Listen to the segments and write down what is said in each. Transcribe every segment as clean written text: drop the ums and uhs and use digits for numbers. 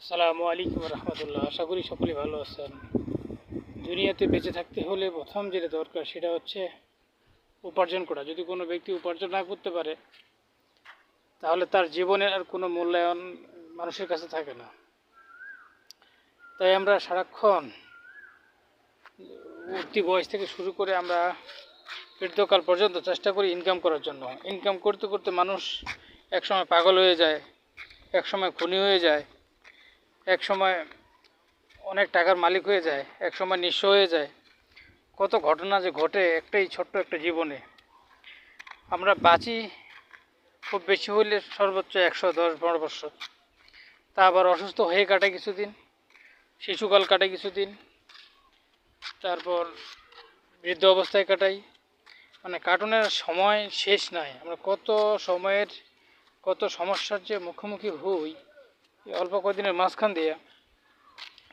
আসসালামু আলাইকুম রহমতুল্লাহ। আশা করি সকলেই ভালো আছেন। দুনিয়াতে বেঁচে থাকতে হলে প্রথম যেটা দরকার সেটা হচ্ছে উপার্জন করা। যদি কোনো ব্যক্তি উপার্জন না করতে পারে তাহলে তার জীবনের আর কোনো মূল্যায়ন মানুষের কাছে থাকে না। তাই আমরা সারাক্ষণ উঠতি বয়স থেকে শুরু করে আমরা বৃদ্ধকাল পর্যন্ত চেষ্টা করি ইনকাম করার জন্য। ইনকাম করতে করতে মানুষ একসময় পাগল হয়ে যায়, একসময় খুনি হয়ে যায়, একসময় অনেক টাকার মালিক হয়ে যায়, একসময় নিঃস্ব হয়ে যায়। কত ঘটনা যে ঘটে একটাই ছোট্ট একটা জীবনে। আমরা বাঁচি খুব বেশি হইলে সর্বোচ্চ 110-12 বছর, তা আবার অসুস্থ হয়ে কাটে কিছুদিন, শিশুকাল কাটে কিছুদিন, তারপর বৃদ্ধ অবস্থায় কাটাই। মানে কাটনের সময় শেষ নাই। আমরা কত সময়ের কত সমস্যার যে মুখোমুখি হই এই অল্প কদিনের মাঝখান দিয়ে।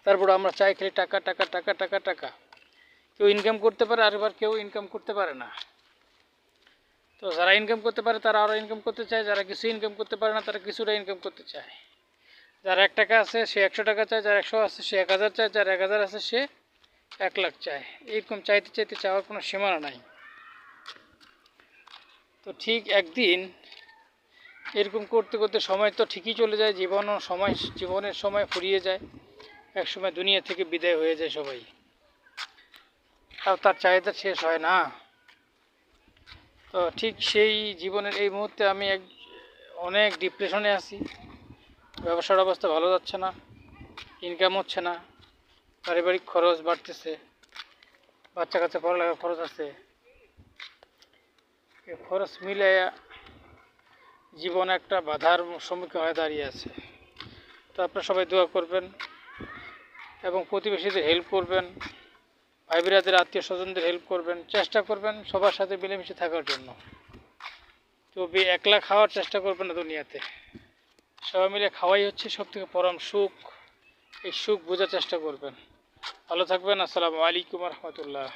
তারপর আমরা চাই খালি টাকা টাকা টাকা টাকা টাকা। কেউ ইনকাম করতে পারে আর এবার কেউ ইনকাম করতে পারে না। তো যারা ইনকাম করতে পারে তারা আরও ইনকাম করতে চায়, যারা কিছু ইনকাম করতে পারে না তারা কিছুটা ইনকাম করতে চায়। যার 1 টাকা আছে সে 100 টাকা চায়, যার 100 আছে সে 1000 চায়, যার 1000 আছে সে 1 লাখ চায়। এরকম চাইতে চাইতে চাওয়ার কোনো সীমানা নাই। তো ঠিক একদিন এরকম করতে করতে সময় তো ঠিকই চলে যায়, জীবনের সময় ফুরিয়ে যায়, একসময় দুনিয়া থেকে বিদায় হয়ে যায় সবাই। তাও তার চাহিদা শেষ হয় না। তো ঠিক সেই জীবনের এই মুহূর্তে আমি অনেক ডিপ্রেশনে আছি। ব্যবসার অবস্থা ভালো যাচ্ছে না, ইনকাম হচ্ছে না, পারিবারিক খরচ বাড়তেছে, বাচ্চা কাচ্চা পড়ালেখার খরচ আছে। এই খরচ মিলে জীবন একটা বাধার সম্মুখীন হয়ে দাঁড়িয়ে আছে। তো আপনারা সবাই দোয়া করবেন এবং প্রতিবেশীদের হেল্প করবেন, ভাই বিরাদের আত্মীয় স্বজনদের হেল্প করবেন, চেষ্টা করবেন সবার সাথে মিলেমিশে থাকার জন্য। তবে একলা খাওয়ার চেষ্টা করবেন না দুনিয়াতে। সবাই মিলে খাওয়াই হচ্ছে সবথেকে পরম সুখ। এই সুখ বোঝার চেষ্টা করবেন। ভালো থাকবেন। আসসালামু আলাইকুম রহমতুল্লাহ।